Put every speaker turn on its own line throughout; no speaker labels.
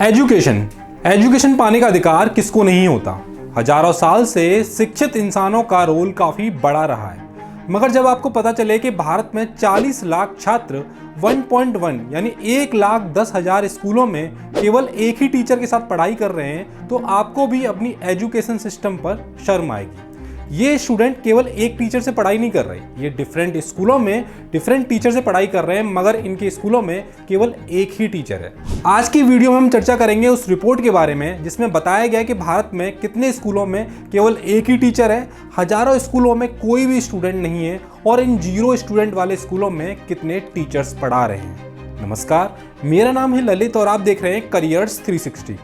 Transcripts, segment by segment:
Education education पाने का अधिकार किसको नहीं होता। हजारों साल से शिक्षित इंसानों का रोल काफ़ी बड़ा रहा है, मगर जब आपको पता चले कि भारत में 40 लाख छात्र 1.1 यानी 1,10,000 स्कूलों में केवल एक ही टीचर के साथ पढ़ाई कर रहे हैं, तो आपको भी अपनी एजुकेशन सिस्टम पर शर्म आएगी। ये स्टूडेंट केवल एक टीचर से पढ़ाई नहीं कर रहे, ये डिफरेंट स्कूलों में डिफरेंट टीचर से पढ़ाई कर रहे हैं, मगर इनके स्कूलों में केवल एक ही टीचर है। आज की वीडियो में हम चर्चा करेंगे उस रिपोर्ट के बारे में जिसमें बताया गया कि भारत में कितने स्कूलों में केवल एक ही टीचर है, हजारों स्कूलों में कोई भी स्टूडेंट नहीं है, और इन 0 स्टूडेंट वाले स्कूलों में कितने टीचर्स पढ़ा रहे हैं। नमस्कार, मेरा नाम है ललित और आप देख रहे हैं करियर्स 360।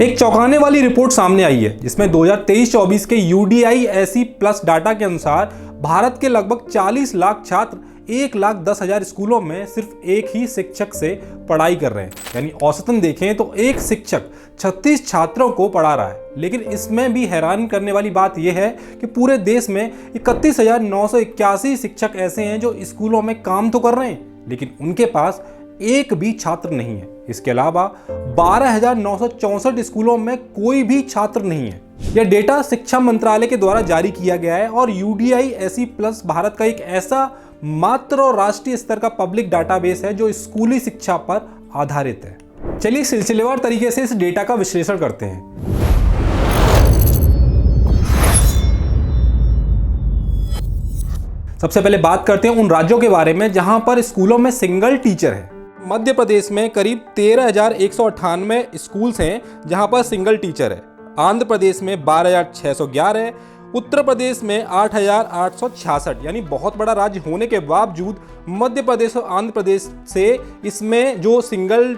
एक चौंकाने वाली रिपोर्ट सामने आई है जिसमें 2023-24 के UDISE प्लस डाटा के अनुसार भारत के लगभग 40 लाख छात्र 1,10,000 स्कूलों में सिर्फ एक ही शिक्षक से पढ़ाई कर रहे हैं। यानी औसतन देखें तो एक शिक्षक 36 छात्रों को पढ़ा रहा है। लेकिन इसमें भी हैरान करने वाली बात यह है कि पूरे देश में 31,981 शिक्षक ऐसे हैं जो स्कूलों में काम तो कर रहे हैं, लेकिन उनके पास एक भी छात्र नहीं है। इसके अलावा 12,964 स्कूलों में कोई भी छात्र नहीं है। यह डेटा शिक्षा मंत्रालय के द्वारा जारी किया गया है और UDISE प्लस भारत का एक ऐसा मात्र और राष्ट्रीय स्तर का पब्लिक डाटाबेस है जो स्कूली शिक्षा पर आधारित है। चलिए सिलसिलेवार तरीके से इस डेटा का विश्लेषण करते हैं। सबसे पहले बात करते हैं उन राज्यों के बारे में जहां पर स्कूलों में सिंगल टीचर है। मध्य प्रदेश में करीब 13,198 स्कूल्स हैं जहां पर सिंगल टीचर है। आंध्र प्रदेश में 12,611 है। उत्तर प्रदेश में 8,866, यानी बहुत बड़ा राज्य होने के बावजूद मध्य प्रदेश और आंध्र प्रदेश से इसमें जो सिंगल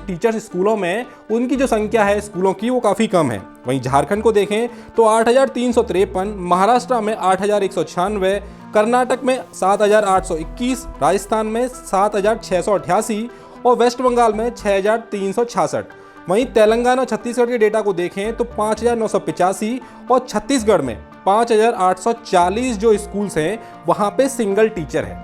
टीचर्स स्कूलों में उनकी जो संख्या है स्कूलों की वो काफ़ी कम है। वहीं झारखंड को देखें तो 8,353, महाराष्ट्र में 8,196, कर्नाटक में 7,821, राजस्थान में 7,688 और वेस्ट बंगाल में 6,366। वहीं तेलंगाना छत्तीसगढ़ के डेटा को देखें तो 5,985 और छत्तीसगढ़ में 5,840 जो स्कूल्स हैं वहां पे सिंगल टीचर है।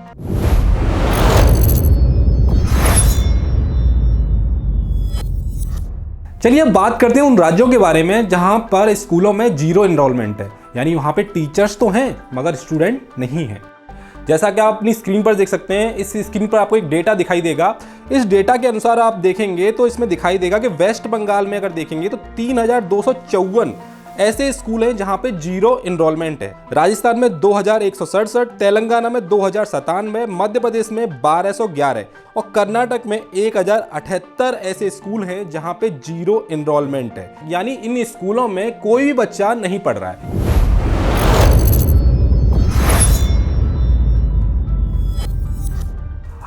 चलिए अब बात करते हैं उन राज्यों के बारे में जहां पर स्कूलों में 0 एनरोलमेंट है, यानी वहां पे टीचर्स तो हैं मगर स्टूडेंट नहीं है। जैसा कि आप अपनी स्क्रीन पर देख सकते हैं, इस स्क्रीन पर आपको एक डेटा दिखाई देगा। इस डेटा के अनुसार आप देखेंगे तो इसमें दिखाई देगा कि वेस्ट बंगाल में अगर देखेंगे तो 3,254 ऐसे स्कूल हैं जहां पे 0 एनरोलमेंट है। राजस्थान में 2,167, तेलंगाना में 2,097, मध्य प्रदेश में 1,211 और कर्नाटक में 1,078 ऐसे स्कूल हैं जहां पे 0 एनरोलमेंट है, यानी इन स्कूलों में कोई भी बच्चा नहीं पढ़ रहा है।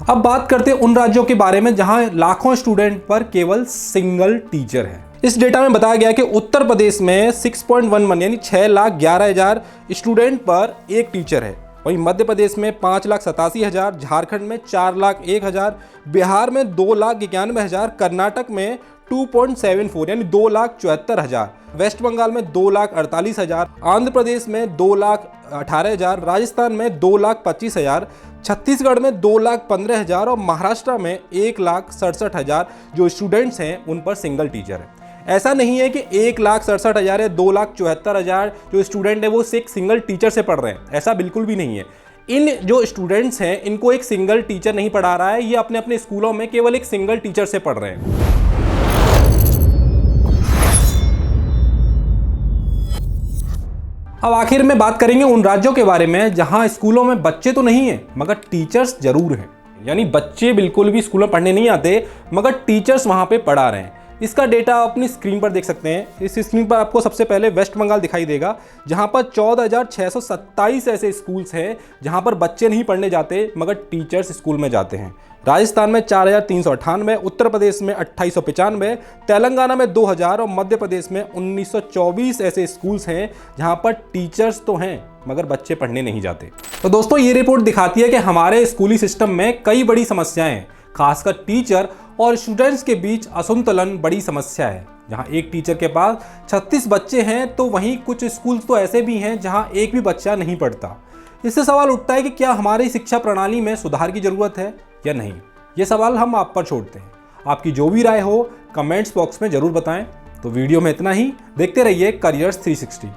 अब बात करते हैं उन राज्यों के बारे में जहां लाखों स्टूडेंट पर केवल सिंगल टीचर है। इस डेटा में बताया गया कि उत्तर प्रदेश में 6.11 यानी 6,11,000 स्टूडेंट पर एक टीचर है। वहीं मध्य प्रदेश में 5,87,000, झारखंड में 4,01,000, बिहार में 2,91,000, कर्नाटक में 2.74 यानी 2,74,000, वेस्ट बंगाल में 2,48,000, आंध्र प्रदेश में 2,18,000, राजस्थान में 2,25,000, छत्तीसगढ़ में 2,15,000 और महाराष्ट्र में 1,67,000 जो स्टूडेंट्स हैं उन पर सिंगल टीचर है। ऐसा नहीं है कि 1,67,000 या 2,74,000 जो स्टूडेंट है वो सिंगल टीचर से पढ़ रहे हैं, ऐसा बिल्कुल भी नहीं है। इन जो स्टूडेंट्स हैं इनको एक सिंगल टीचर नहीं पढ़ा रहा है, ये अपने अपने स्कूलों में केवल एक सिंगल टीचर से पढ़ रहे हैं। अब आखिर में बात करेंगे उन राज्यों के बारे में जहां स्कूलों में बच्चे तो नहीं हैं मगर टीचर्स जरूर हैं, यानी बच्चे बिल्कुल भी स्कूल में पढ़ने नहीं आते मगर टीचर्स वहां पे पढ़ा रहे हैं। इसका डेटा आप अपनी स्क्रीन पर देख सकते हैं। इस स्क्रीन पर आपको सबसे पहले वेस्ट बंगाल दिखाई देगा जहां पर 14,627 ऐसे स्कूल्स हैं जहां पर बच्चे नहीं पढ़ने जाते मगर टीचर्स स्कूल में जाते हैं। राजस्थान में 4,398, उत्तर प्रदेश में 2,895, तेलंगाना में 2,000 और मध्य प्रदेश में 1,924 ऐसे स्कूल्स हैं जहां पर टीचर्स तो हैं मगर बच्चे पढ़ने नहीं जाते। तो दोस्तों ये रिपोर्ट दिखाती है कि हमारे स्कूली सिस्टम में कई बड़ी समस्याएं हैं, खासकर टीचर और स्टूडेंट्स के बीच असंतुलन बड़ी समस्या है। जहां एक टीचर के पास 36 बच्चे हैं तो वहीं कुछ स्कूल तो ऐसे भी हैं जहां एक भी बच्चा नहीं पढ़ता। इससे सवाल उठता है कि क्या हमारी शिक्षा प्रणाली में सुधार की जरूरत है या नहीं। ये सवाल हम आप पर छोड़ते हैं। आपकी जो भी राय हो कमेंट्स बॉक्स में जरूर बताएं। तो वीडियो में इतना ही, देखते रहिए करियर्स 360।